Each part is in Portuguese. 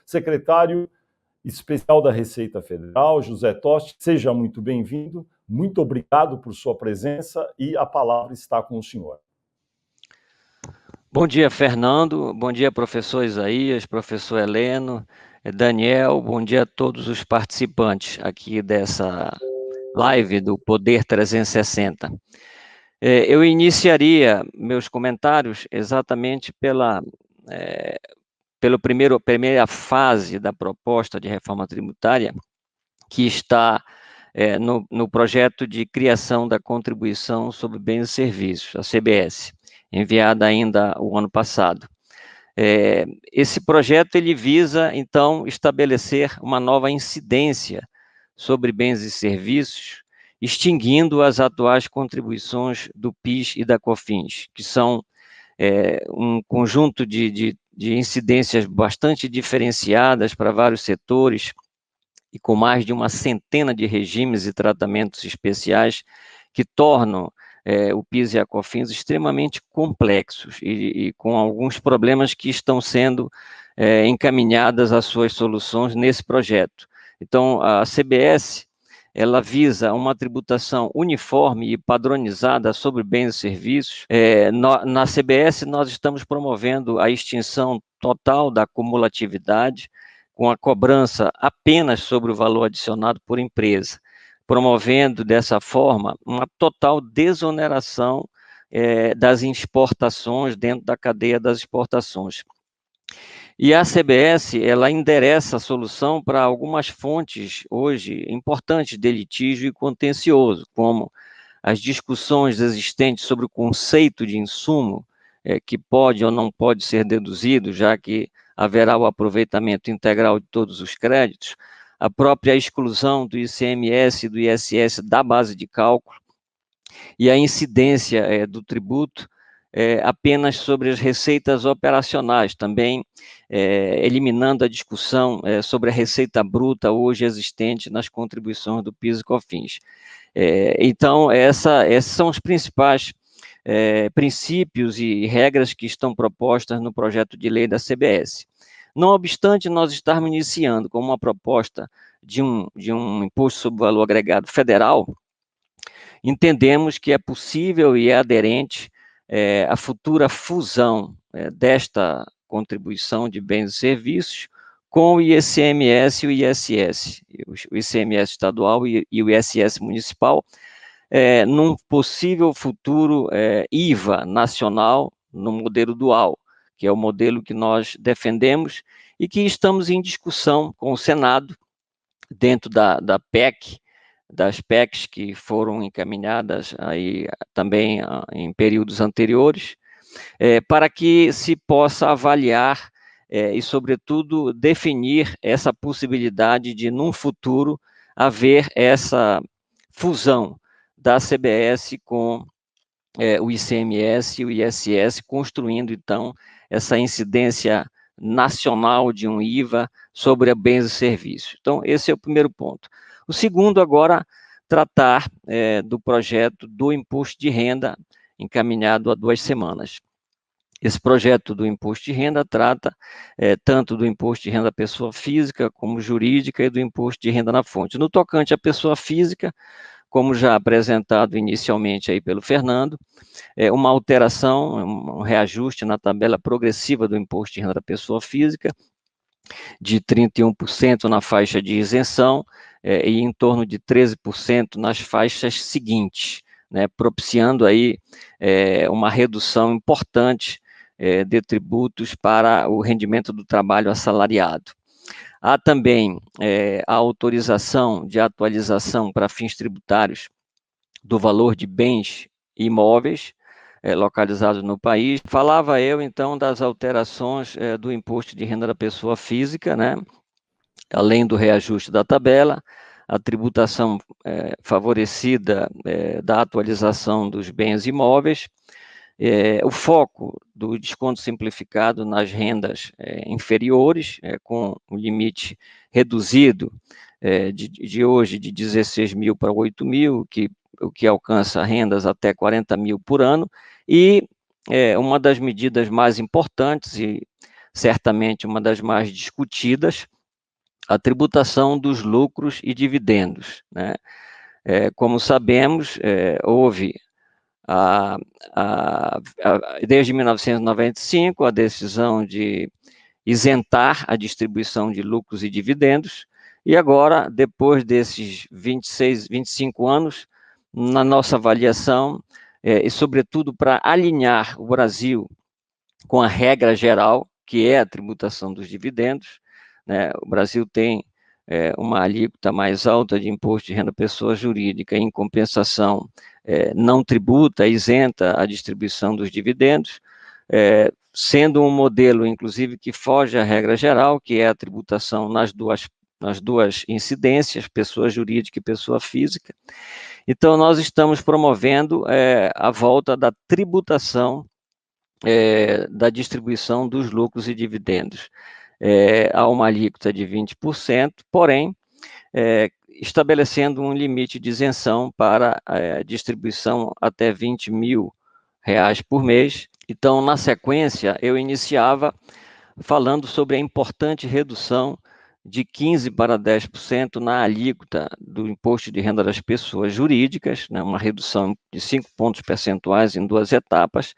Secretário especial da Receita Federal, José Toste, seja muito bem-vindo, muito obrigado por sua presença e a palavra está com o senhor. Bom dia, Fernando, bom dia, professor Isaías, professor Heleno, Daniel, bom dia a todos os participantes aqui dessa live do Poder 360. Eu iniciaria meus comentários exatamente pela primeira fase da proposta de reforma tributária, que está no projeto de criação da contribuição sobre bens e serviços, a CBS, enviada ainda o ano passado. Esse projeto ele visa, então, estabelecer uma nova incidência sobre bens e serviços, extinguindo as atuais contribuições do PIS e da COFINS, que são um conjunto de incidências bastante diferenciadas para vários setores e com mais de uma centena de regimes e tratamentos especiais que tornam o PIS e a COFINS extremamente complexos e com alguns problemas que estão sendo encaminhadas às suas soluções nesse projeto. Então, a CBS, ela visa uma tributação uniforme e padronizada sobre bens e serviços. Na CBS, nós estamos promovendo a extinção total da cumulatividade, com a cobrança apenas sobre o valor adicionado por empresa, promovendo dessa forma uma total desoneração das exportações dentro da cadeia das exportações. E a CBS, ela endereça a solução para algumas fontes hoje importantes de litígio e contencioso, como as discussões existentes sobre o conceito de insumo, que pode ou não pode ser deduzido, já que haverá o aproveitamento integral de todos os créditos, a própria exclusão do ICMS e do ISS da base de cálculo e a incidência do tributo apenas sobre as receitas operacionais, também eliminando a discussão sobre a receita bruta hoje existente nas contribuições do PIS e COFINS. Então, esses são os principais princípios e regras que estão propostas no projeto de lei da CBS. Não obstante nós estarmos iniciando com uma proposta de um imposto sobre valor agregado federal, entendemos que é possível e é aderente à futura fusão desta contribuição de bens e serviços com o ICMS e o ISS, o ICMS estadual e o ISS municipal, num possível futuro IVA nacional no modelo dual, que é o modelo que nós defendemos e que estamos em discussão com o Senado, dentro da PEC, das PECs que foram encaminhadas aí também em períodos anteriores, para que se possa avaliar e, sobretudo, definir essa possibilidade de, num futuro, haver essa fusão da CBS com o ICMS e o ISS, construindo, então, essa incidência nacional de um IVA sobre bens e serviços. Então, esse é o primeiro ponto. O segundo, agora, tratar do projeto do imposto de renda, encaminhado há 2 semanas. Esse projeto do imposto de renda trata tanto do imposto de renda da pessoa física como jurídica e do imposto de renda na fonte. No tocante à pessoa física, como já apresentado inicialmente aí pelo Fernando, uma alteração, um reajuste na tabela progressiva do imposto de renda da pessoa física, de 31% na faixa de isenção e em torno de 13% nas faixas seguintes, né, propiciando aí uma redução importante de tributos para o rendimento do trabalho assalariado. Há também a autorização de atualização para fins tributários do valor de bens imóveis localizados no país. Falava eu, então, das alterações do imposto de renda da pessoa física, né? Além do reajuste da tabela, a tributação favorecida da atualização dos bens imóveis, o foco do desconto simplificado nas rendas inferiores, com o limite reduzido de hoje de 16 mil para 8 mil, o que alcança rendas até 40 mil por ano, e uma das medidas mais importantes e certamente uma das mais discutidas, a tributação dos lucros e dividendos, né? Como sabemos, houve desde 1995 a decisão de isentar a distribuição de lucros e dividendos, e agora, depois desses 25 anos, na nossa avaliação, e sobretudo para alinhar o Brasil com a regra geral, que é a tributação dos dividendos, né? O Brasil tem uma alíquota mais alta de imposto de renda pessoa jurídica, em compensação, não tributa, isenta a distribuição dos dividendos, sendo um modelo, inclusive, que foge à regra geral, que é a tributação nas duas incidências, pessoa jurídica e pessoa física. Então, nós estamos promovendo a volta da tributação da distribuição dos lucros e dividendos. Há uma alíquota de 20%, porém, estabelecendo um limite de isenção para a distribuição até R$20 mil por mês. Então, na sequência, eu iniciava falando sobre a importante redução de 15% para 10% na alíquota do imposto de renda das pessoas jurídicas, né, uma redução de 5 pontos percentuais em 2 etapas,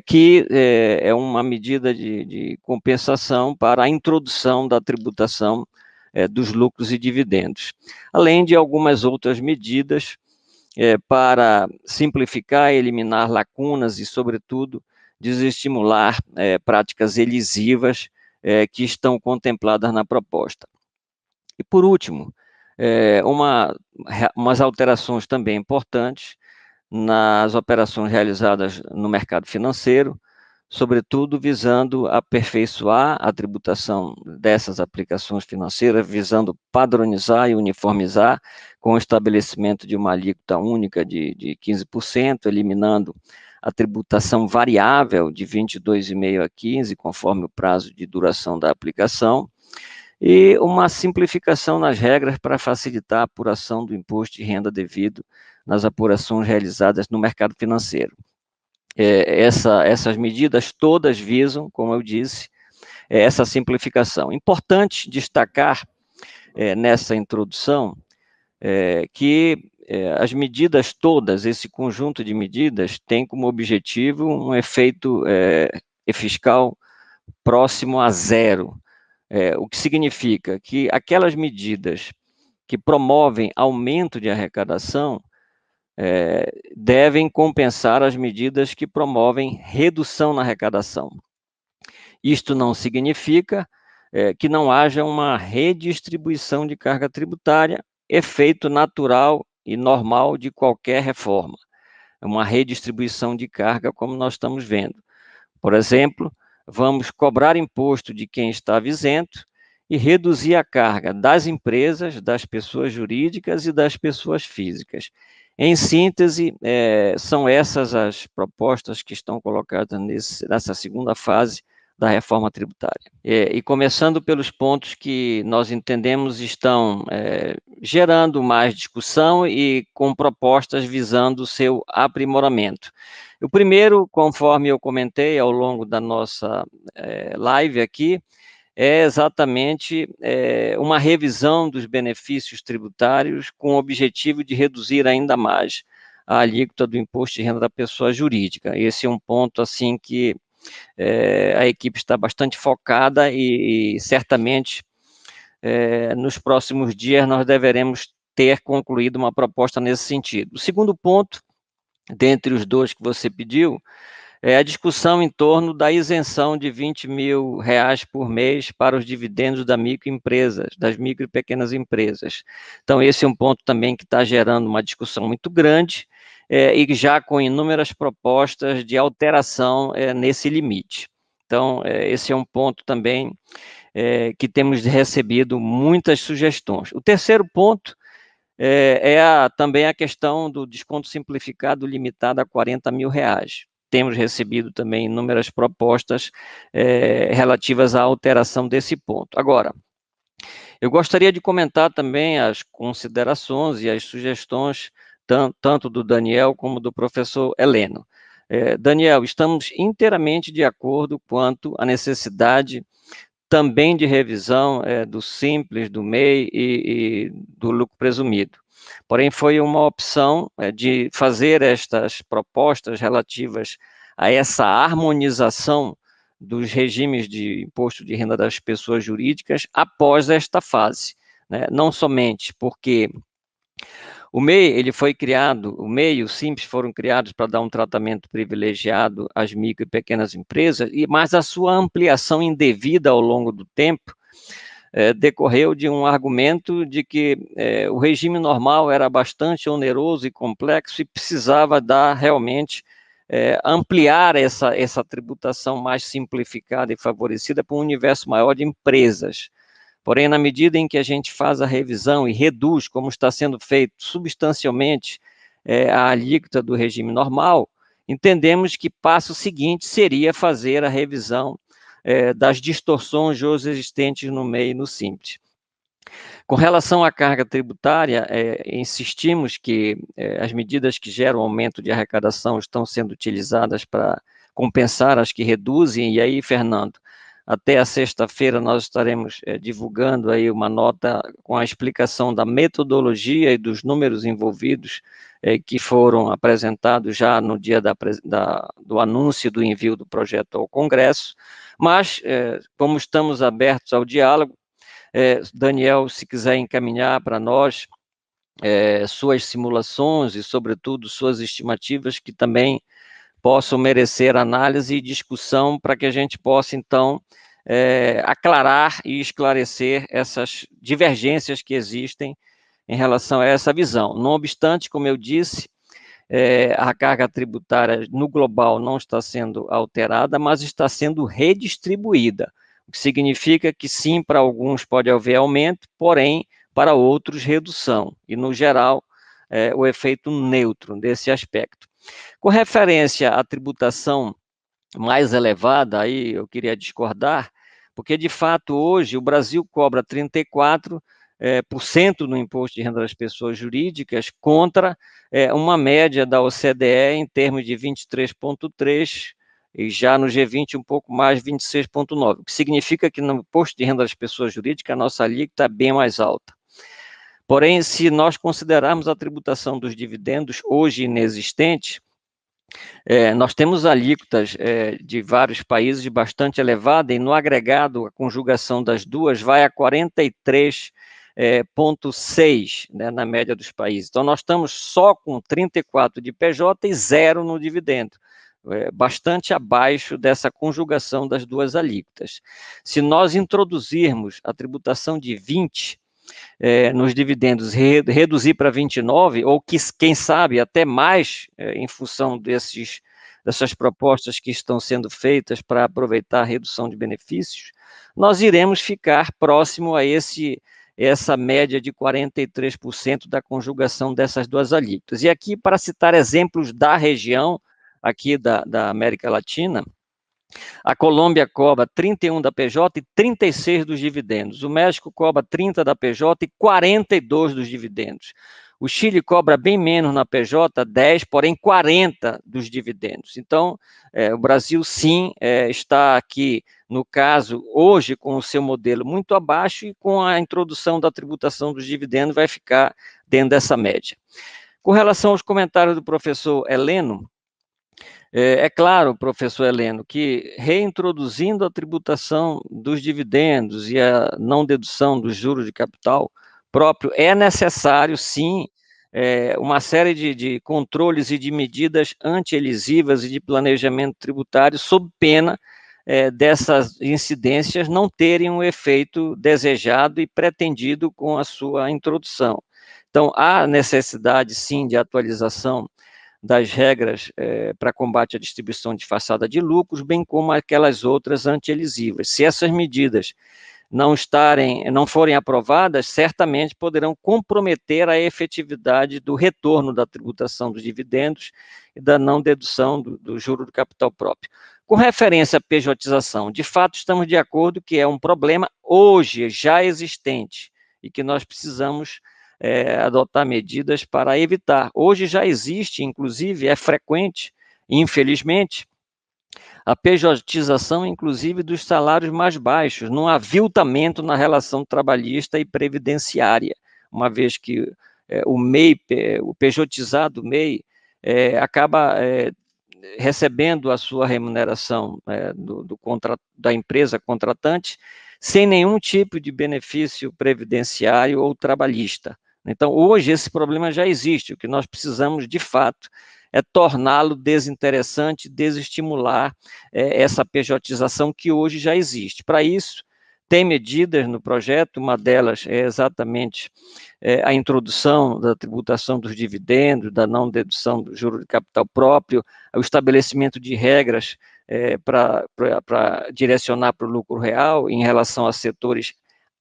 que é uma medida de compensação para a introdução da tributação dos lucros e dividendos, além de algumas outras medidas para simplificar e eliminar lacunas e, sobretudo, desestimular práticas elisivas que estão contempladas na proposta. E, por último, umas alterações também importantes nas operações realizadas no mercado financeiro, sobretudo visando aperfeiçoar a tributação dessas aplicações financeiras, visando padronizar e uniformizar com o estabelecimento de uma alíquota única de 15%, eliminando a tributação variável de 22,5% a 15%, conforme o prazo de duração da aplicação, e uma simplificação nas regras para facilitar a apuração do imposto de renda devido nas apurações realizadas no mercado financeiro. Essas medidas todas visam, como eu disse, essa simplificação. Importante destacar nessa introdução que as medidas todas, esse conjunto de medidas, tem como objetivo um efeito fiscal próximo a zero, o que significa que aquelas medidas que promovem aumento de arrecadação devem compensar as medidas que promovem redução na arrecadação. Isto não significa que não haja uma redistribuição de carga tributária, efeito natural e normal de qualquer reforma. É uma redistribuição de carga, como nós estamos vendo. Por exemplo, vamos cobrar imposto de quem estava isento e reduzir a carga das empresas, das pessoas jurídicas e das pessoas físicas. Em síntese, são essas as propostas que estão colocadas nessa segunda fase da reforma tributária. E começando pelos pontos que nós entendemos estão gerando mais discussão e com propostas visando o seu aprimoramento. O primeiro, conforme eu comentei ao longo da nossa live aqui, é exatamente uma revisão dos benefícios tributários com o objetivo de reduzir ainda mais a alíquota do imposto de renda da pessoa jurídica. Esse é um ponto, assim, que a equipe está bastante focada e certamente, nos próximos dias, nós deveremos ter concluído uma proposta nesse sentido. O segundo ponto, dentre os dois que você pediu, é a discussão em torno da isenção de R$20 mil por mês para os dividendos das micro e pequenas empresas. Então, esse é um ponto também que está gerando uma discussão muito grande e já com inúmeras propostas de alteração nesse limite. Então, esse é um ponto também que temos recebido muitas sugestões. O terceiro ponto também a questão do desconto simplificado limitado a R$40 mil. Temos recebido também inúmeras propostas relativas à alteração desse ponto. Agora, eu gostaria de comentar também as considerações e as sugestões, tanto do Daniel como do professor Heleno. Daniel, estamos inteiramente de acordo quanto à necessidade também de revisão do Simples, do MEI e do lucro presumido. Porém, foi uma opção de fazer estas propostas relativas a essa harmonização dos regimes de imposto de renda das pessoas jurídicas após esta fase, né? Não somente porque o MEI, ele foi criado, o MEI e o Simples foram criados para dar um tratamento privilegiado às micro e pequenas empresas, mas a sua ampliação indevida ao longo do tempo decorreu de um argumento de que o regime normal era bastante oneroso e complexo e precisava dar realmente ampliar essa tributação mais simplificada e favorecida para um universo maior de empresas. Porém, na medida em que a gente faz a revisão e reduz, como está sendo feito substancialmente, a alíquota do regime normal, entendemos que passo seguinte seria fazer a revisão das distorções hoje existentes no MEI e no Simples. Com relação à carga tributária, insistimos que as medidas que geram aumento de arrecadação estão sendo utilizadas para compensar as que reduzem, e aí, Fernando, até a sexta-feira nós estaremos divulgando aí uma nota com a explicação da metodologia e dos números envolvidos que foram apresentados já no dia do anúncio do envio do projeto ao Congresso, mas como estamos abertos ao diálogo, Daniel, se quiser encaminhar para nós suas simulações e, sobretudo, suas estimativas que também possam merecer análise e discussão para que a gente possa, então, aclarar e esclarecer essas divergências que existem em relação a essa visão. Não obstante, como eu disse, a carga tributária no global não está sendo alterada, mas está sendo redistribuída, o que significa que sim, para alguns pode haver aumento, porém, para outros redução, e no geral, o efeito neutro desse aspecto. Com referência à tributação mais elevada, aí eu queria discordar, porque de fato hoje o Brasil cobra 34% no imposto de renda das pessoas jurídicas contra uma média da OCDE em termos de 23,3%, e já no G20 um pouco mais, 26,9%, o que significa que no imposto de renda das pessoas jurídicas a nossa alíquota é bem mais alta. Porém, se nós considerarmos a tributação dos dividendos hoje inexistente, nós temos alíquotas de vários países bastante elevada, e no agregado, a conjugação das duas vai a 43,6, né, na média dos países. Então, nós estamos só com 34 de PJ e 0 no dividendo, bastante abaixo dessa conjugação das duas alíquotas. Se nós introduzirmos a tributação de 20, nos dividendos, reduzir para 29, ou quem sabe até mais, em função dessas propostas que estão sendo feitas para aproveitar a redução de benefícios, nós iremos ficar próximo a essa média de 43% da conjugação dessas duas alíquotas. E aqui, para citar exemplos da região, aqui da América Latina, a Colômbia cobra 31 da PJ e 36 dos dividendos. O México cobra 30 da PJ e 42 dos dividendos. O Chile cobra bem menos na PJ, 10, porém 40 dos dividendos. Então, o Brasil, sim, está aqui, no caso, hoje, com o seu modelo muito abaixo, e com a introdução da tributação dos dividendos vai ficar dentro dessa média. Com relação aos comentários do professor Heleno, é claro, professor Heleno, que reintroduzindo a tributação dos dividendos e a não dedução dos juros de capital próprio, é necessário, sim, uma série de controles e de medidas anti-elisivas e de planejamento tributário, sob pena dessas incidências não terem um efeito desejado e pretendido com a sua introdução. Então, há necessidade, sim, de atualização das regras para combate à distribuição disfarçada de lucros, bem como aquelas outras anti-elisivas. Se essas medidas não forem aprovadas, certamente poderão comprometer a efetividade do retorno da tributação dos dividendos e da não dedução do juro do capital próprio. Com referência à pejotização, de fato estamos de acordo que é um problema hoje já existente e que nós precisamos adotar medidas para evitar. Hoje já existe, inclusive, é frequente infelizmente, a pejotização, inclusive, dos salários mais baixos, num aviltamento na relação trabalhista e previdenciária, uma vez que o MEI, o pejotizado MEI, acaba recebendo a sua remuneração da empresa contratante sem nenhum tipo de benefício previdenciário ou trabalhista. Então, hoje, esse problema já existe. O que nós precisamos, de fato, é torná-lo desinteressante, desestimular essa pejotização que hoje já existe. Para isso, tem medidas no projeto, uma delas é exatamente a introdução da tributação dos dividendos, da não dedução do juro de capital próprio, o estabelecimento de regras para direcionar para o lucro real em relação a setores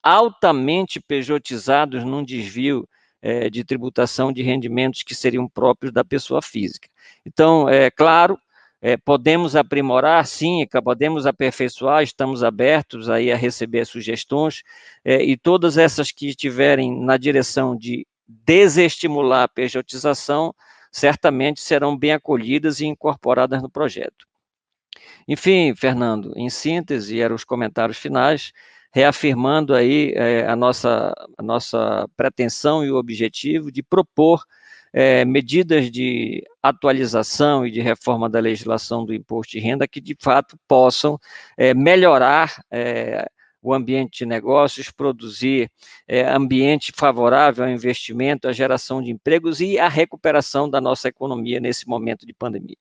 altamente pejotizados num desvio de tributação de rendimentos que seriam próprios da pessoa física. Então, claro, podemos aprimorar, sim, podemos aperfeiçoar, estamos abertos aí a receber sugestões, e todas essas que estiverem na direção de desestimular a pejotização, certamente serão bem acolhidas e incorporadas no projeto. Enfim, Fernando, em síntese, eram os comentários finais, reafirmando aí a nossa pretensão e o objetivo de propor medidas de atualização e de reforma da legislação do imposto de renda que, de fato, possam melhorar o ambiente de negócios, produzir ambiente favorável ao investimento, à geração de empregos e à recuperação da nossa economia nesse momento de pandemia.